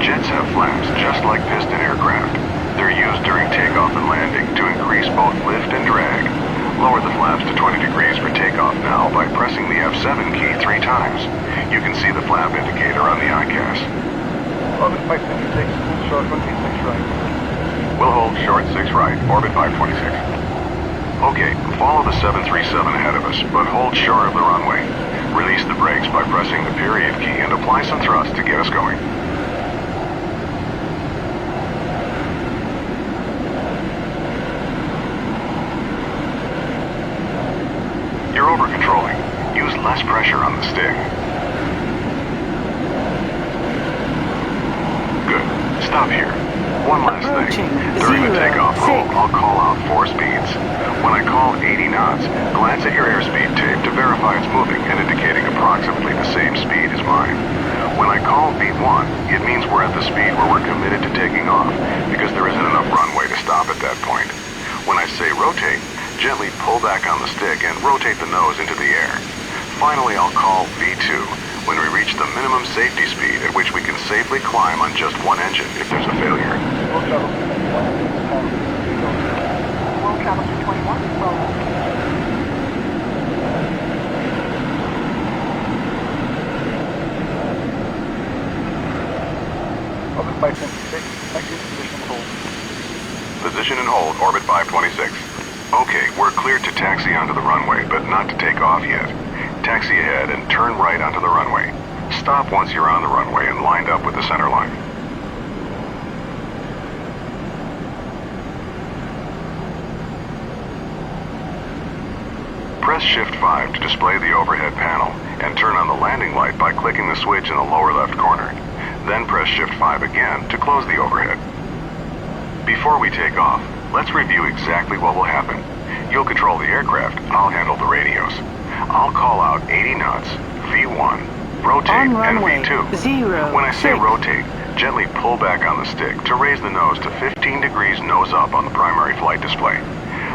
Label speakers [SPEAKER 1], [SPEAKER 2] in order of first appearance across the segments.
[SPEAKER 1] Jets have flaps just like piston aircraft. They're used during takeoff and landing to increase both lift and drag. Lower the flaps to 20 degrees for takeoff now by pressing the F7 key 3 times. You can see the flap indicator on the ICAS.
[SPEAKER 2] Orbit 526, hold short, runway 6 right.
[SPEAKER 1] We'll hold short 6 right, orbit 526. Okay, follow the 737 ahead of us, but hold short of the runway. Release the brakes by pressing the period key and apply some thrust to get us going. You're over-controlling. Use less pressure on the stick. Good. Stop here. One last thing. During the takeoff roll, I'll call out 4 speeds. When I call 80 knots, glance at your airspeed tape to verify it's moving and indicating approximately the same speed as mine. When I call beat 1, it means we're at the speed where we're committed to taking off, because there isn't enough runway to stop at that point. When I say rotate, gently pull back on the stick and rotate the nose into the air. Finally, I'll call V2 when we reach the minimum safety speed at which we can safely climb on just one engine if there's a failure.
[SPEAKER 3] We'll travel to 21, roll.
[SPEAKER 2] Orbit 526, active position and hold.
[SPEAKER 1] Position and hold, orbit 526. Okay, we're cleared to taxi onto the runway, but not to take off yet. Taxi ahead and turn right onto the runway. Stop once you're on the runway and lined up with the center line. Press Shift 5 to display the overhead panel and turn on the landing light by clicking the switch in the lower left corner. Then press Shift 5 again to close the overhead. Before we take off, let's review exactly what will happen. You'll control the aircraft, I'll handle the radios. I'll call out 80 knots, V1, rotate, and V2.
[SPEAKER 3] 0,
[SPEAKER 1] when I say
[SPEAKER 3] 6.
[SPEAKER 1] rotate, gently pull back on the stick to raise the nose to 15 degrees nose up on the primary flight display.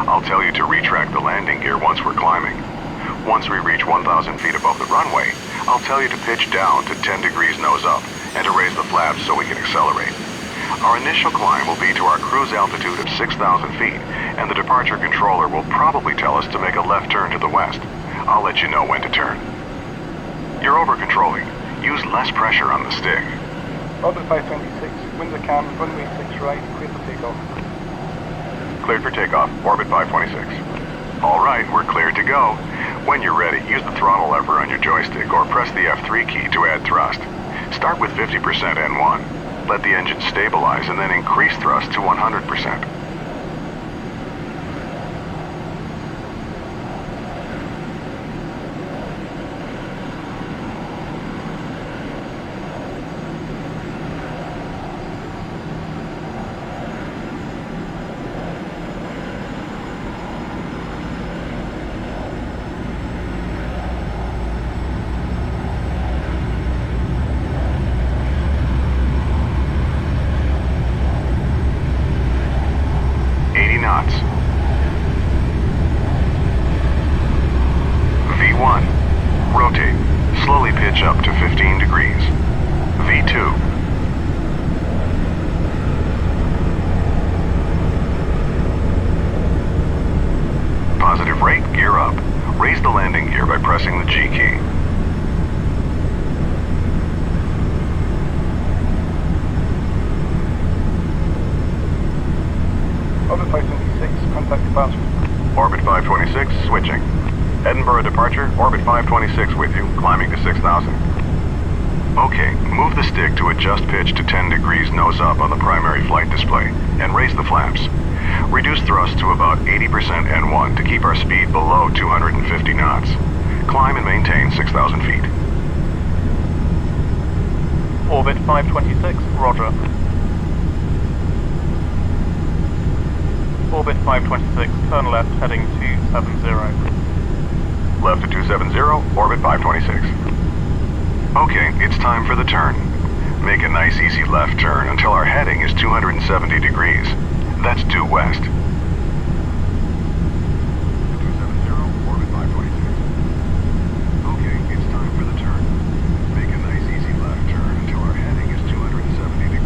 [SPEAKER 1] I'll tell you to retract the landing gear once we're climbing. Once we reach 1,000 feet above the runway, I'll tell you to pitch down to 10 degrees nose up and to raise the flaps so we can accelerate. Our initial climb will be to our cruise altitude of 6,000 feet, and the departure controller will probably tell us to make a left turn to the west. I'll let you know when to turn. You're over-controlling. Use less pressure on the stick.
[SPEAKER 2] Orbit 526, winds are calm, runway 6 right, clear for takeoff.
[SPEAKER 1] Cleared for takeoff, orbit 526. All right, we're cleared to go. When you're ready, use the throttle lever on your joystick or press the F3 key to add thrust. Start with 50% N1. Let the engine stabilize and then increase thrust to 100%. V1. Rotate. Slowly pitch up to 15 degrees. V2. Positive rate, gear up. Raise the landing gear by pressing the G key.
[SPEAKER 2] Orbit 526, contact departure.
[SPEAKER 1] Orbit 526, switching. Edinburgh departure, orbit 526 with you, climbing to 6,000. Okay, move the stick to adjust pitch to 10 degrees nose up on the primary flight display, and raise the flaps. Reduce thrust to about 80% N1 to keep our speed below 250 knots. Climb and maintain 6,000 feet.
[SPEAKER 2] Orbit 526, roger. Orbit 526, turn left, heading 270.
[SPEAKER 1] Left to 270, orbit 526. Okay, it's time for the turn. Make a nice easy left turn until our heading is 270 degrees. That's due west. 270, orbit 526. Okay, it's time for the turn. Make a nice easy left turn until our heading is 270 degrees.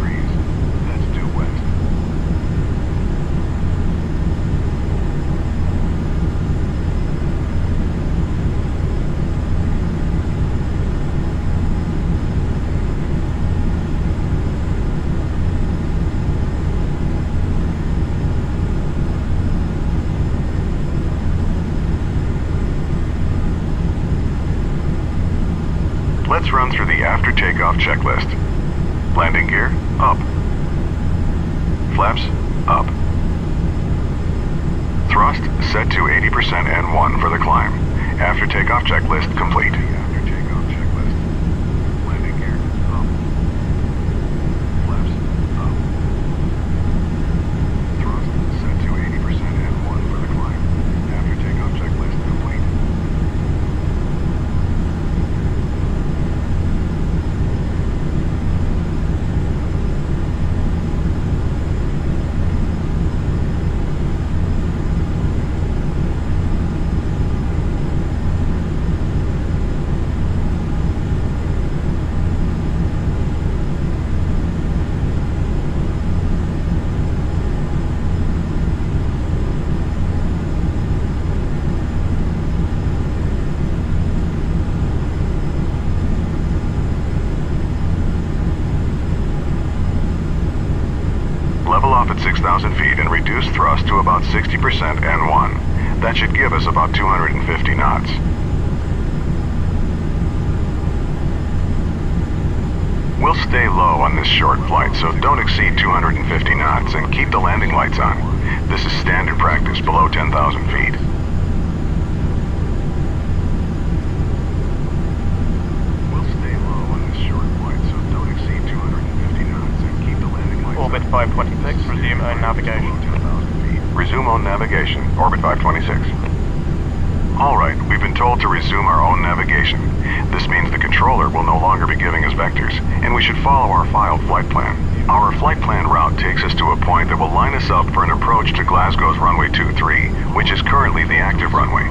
[SPEAKER 1] run through the after takeoff checklist. Landing gear, up. Flaps, up. Thrust set to 80% N1 for the climb. After takeoff checklist complete. After takeoff checklist. Landing gear, up. Flaps, up. Thrust set to 80% N1 for the climb. After takeoff checklist complete. Level off at 6,000 feet and reduce thrust to about 60% N1. That should give us about 250 knots. We'll stay low on this short flight, so don't exceed 250 knots and keep the landing lights on. This is standard practice below 10,000 feet. We'll stay low on this short flight, so don't exceed 250 knots and keep the landing lights on.
[SPEAKER 2] Orbit 526, resume own navigation.
[SPEAKER 1] Resume own navigation, orbit 526. Alright, we've been told to resume our own navigation. This means the controller will no longer be giving us vectors, and we should follow our filed flight plan. Our flight plan route takes us to a point that will line us up for an approach to Glasgow's runway 23, which is currently the active runway.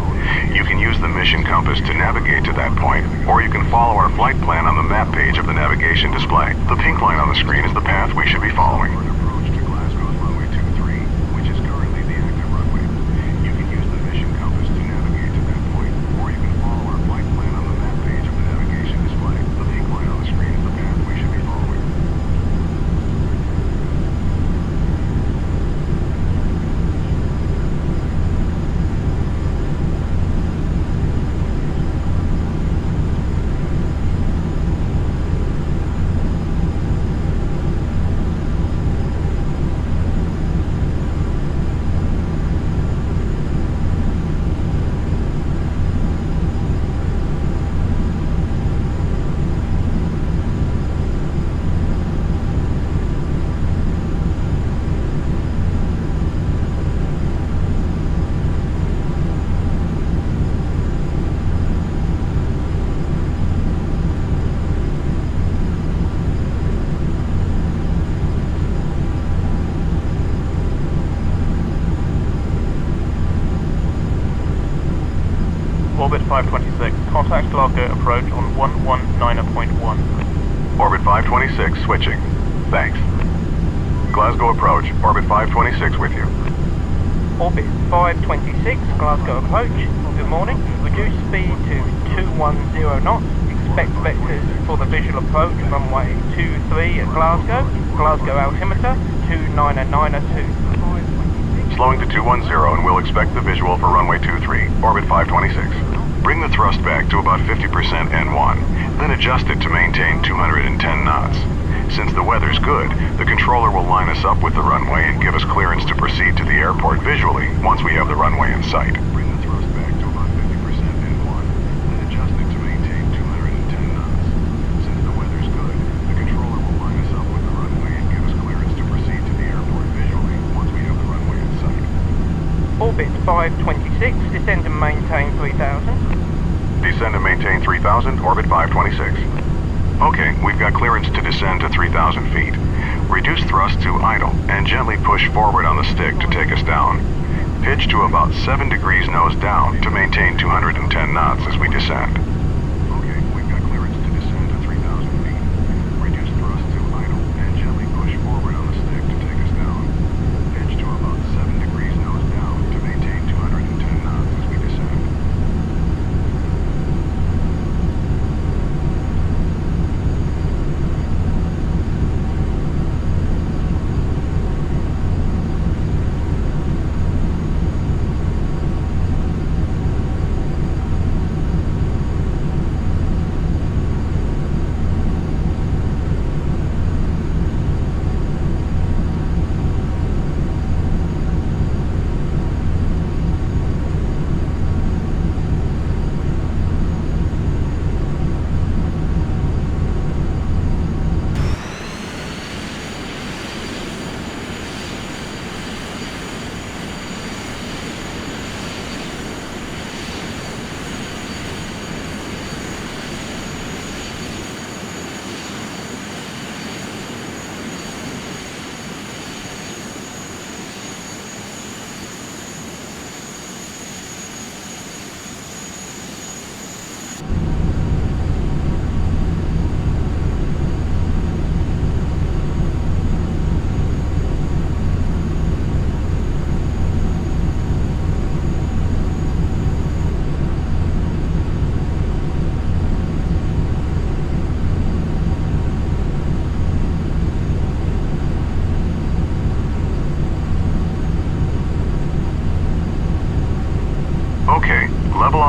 [SPEAKER 1] You can use the mission compass to navigate to that point, or you can follow our flight plan on the map page of the navigation display. The pink line on the screen is the path we should be following.
[SPEAKER 2] Orbit 526, contact Glasgow approach on 119.1.
[SPEAKER 1] Orbit 526, switching. Thanks. Glasgow approach, orbit 526 with you.
[SPEAKER 4] Orbit 526, Glasgow approach. Good morning. Reduce speed to 210 knots. Expect vectors for the visual approach, runway 23 at Glasgow. Glasgow altimeter 29902.
[SPEAKER 1] Slowing to 210 and we'll expect the visual for runway 23, orbit 526. Bring the thrust back to about 50% N1, then adjust it to maintain 210 knots. Since the weather's good, the controller will line us up with the runway and give us clearance to proceed to the airport visually once we have the runway in sight. Bring the thrust back to about 50% N1, then adjust it to maintain 210 knots. Since the weather's good, the controller will line us up with the runway and give us clearance to proceed to the airport visually once we have the runway in sight.
[SPEAKER 4] Orbit 526, descend and maintain 3000.
[SPEAKER 1] Descend and maintain 3,000, orbit 526. Okay, we've got clearance to descend to 3,000 feet. Reduce thrust to idle and gently push forward on the stick to take us down. Pitch to about 7 degrees nose down to maintain 210 knots as we descend. Okay, we've got clearance to descend to 3,000 feet. Reduce thrust to idle and gently push forward on the stick to take us down. Pitch to about 7 degrees nose down to maintain 210 knots as we descend.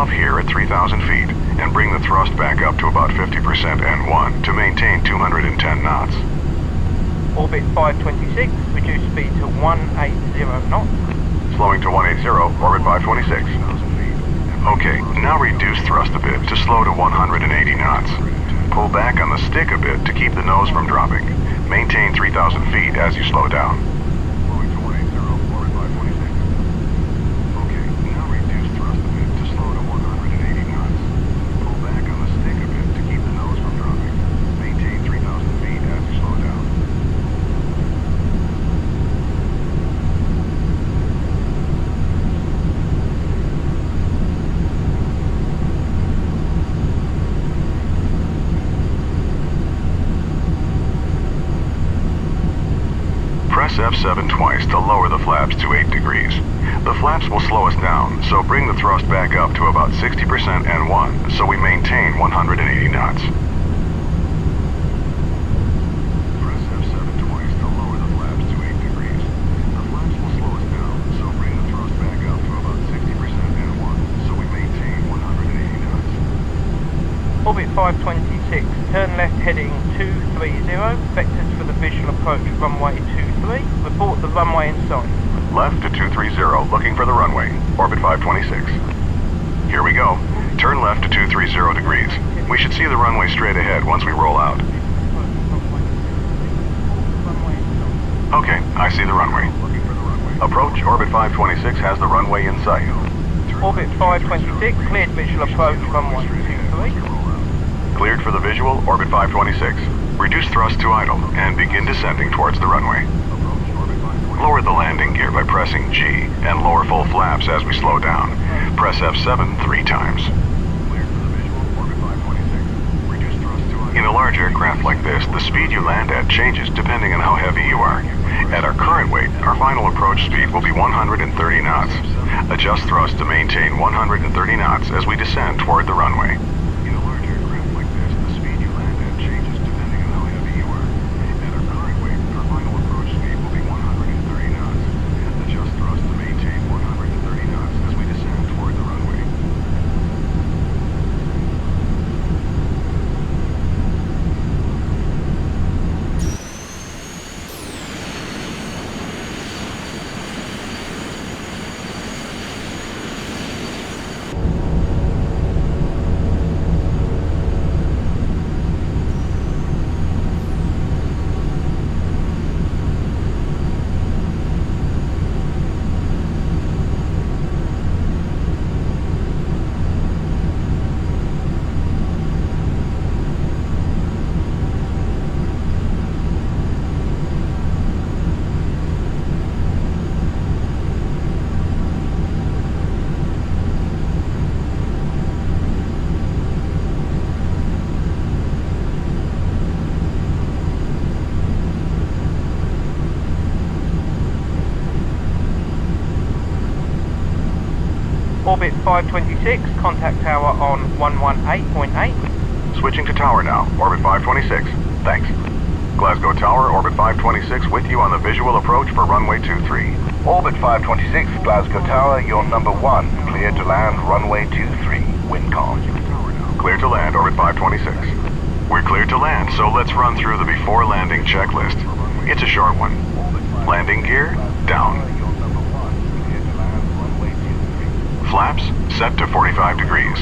[SPEAKER 1] off here at 3,000 feet and bring the thrust back up to about 50% N1 to maintain 210 knots.
[SPEAKER 4] Orbit 526, reduce speed to 180 knots.
[SPEAKER 1] Slowing to 180, orbit 526. Okay, now reduce thrust a bit to slow to 180 knots. Pull back on the stick a bit to keep the nose from dropping. Maintain 3,000 feet as you slow down. Slowing to 180, orbit 526. Okay, now reduce thrust a bit to slow to 180 knots. Pull back on the stick a bit to keep the nose from dropping. Maintain 3,000 feet as you slow down. Press F7 twice to lower the flaps to 8 degrees. The flaps will slow us down, so bring the thrust back up to about 60% N1 so we maintain 180 knots. Press F7 twice to lower the flaps to 8 degrees. The flaps will slow us down, so bring the thrust back up to about 60% N1 so we maintain 180 knots.
[SPEAKER 4] Orbit 526, turn left heading 230, vectors for the visual approach runway 23, report the runway in sight.
[SPEAKER 1] Left to 230, looking for the runway, orbit 526. Here we go. Turn left to 230 degrees. We should see the runway straight ahead once we roll out. Okay, I see the runway. Approach, orbit 526 has the runway in sight.
[SPEAKER 4] Orbit 526, cleared visual approach runway 23.
[SPEAKER 1] Cleared for the visual, orbit 526. Reduce thrust to idle and begin descending towards the runway. Lower the landing gear by pressing G and lower full flaps as we slow down. Press F7 3 times. In a large aircraft like this, the speed you land at changes depending on how heavy you are. At our current weight, our final approach speed will be 130 knots. Adjust thrust to maintain 130 knots as we descend toward the runway.
[SPEAKER 4] Orbit 526, contact tower on 118.8.
[SPEAKER 1] Switching to tower now, orbit 526. Thanks. Glasgow Tower, orbit 526 with you on the visual approach for runway 23.
[SPEAKER 5] Orbit 526, Glasgow Tower, you're number 1. Cleared to land, runway 23. Windcom.
[SPEAKER 1] Clear to land, orbit 526. We're cleared to land, so let's run through the before landing checklist. It's a short one. Landing gear, down. Flaps, set to 45 degrees.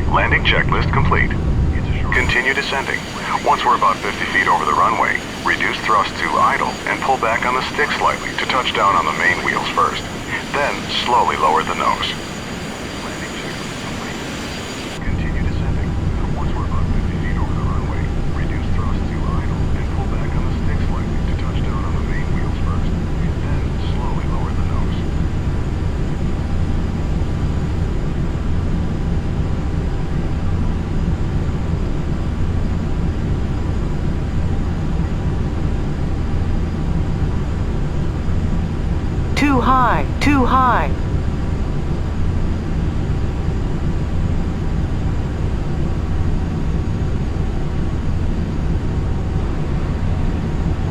[SPEAKER 1] Landing checklist complete. Continue descending. Once we're about 50 feet over the runway, reduce thrust to idle and pull back on the stick slightly to touch down on the main wheels first. Then slowly lower the nose. Landing checklist complete. Continue descending. Once we're about 50 feet over the runway, reduce thrust to idle and pull back on the stick slightly to touch down on the main wheels first. Then slowly lower the nose.
[SPEAKER 6] Too high, too high.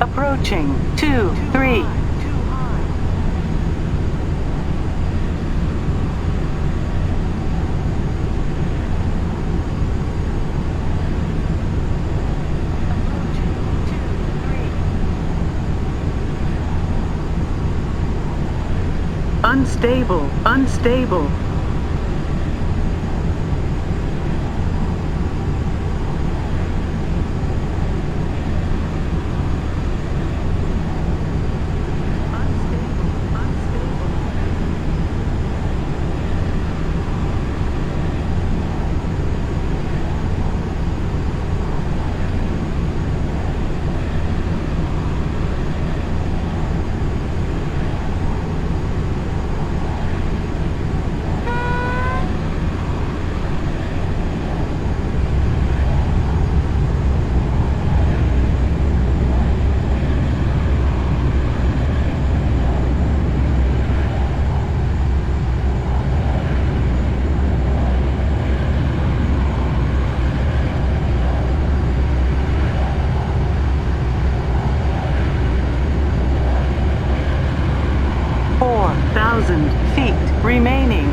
[SPEAKER 6] Approaching 2, 3. Unstable. Unstable. Feet remaining.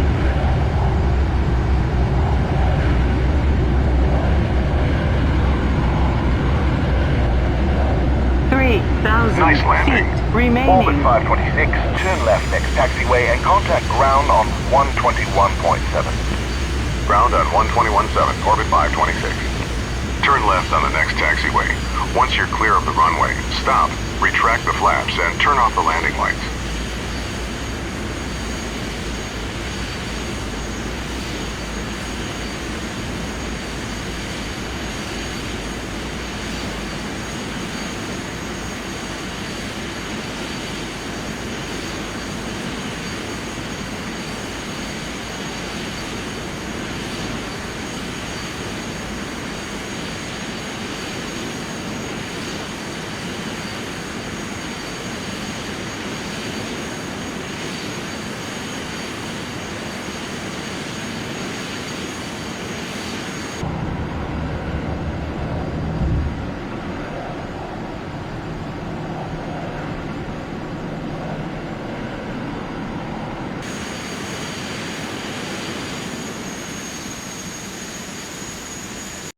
[SPEAKER 6] 3,000
[SPEAKER 1] Nice landing.
[SPEAKER 6] feet remaining.
[SPEAKER 5] Orbit 526, turn left next taxiway and contact ground on 121.7.
[SPEAKER 1] Ground on 121.7, orbit 526. Turn left on the next taxiway. Once you're clear of the runway, stop, retract the flaps, and turn off the landing lights.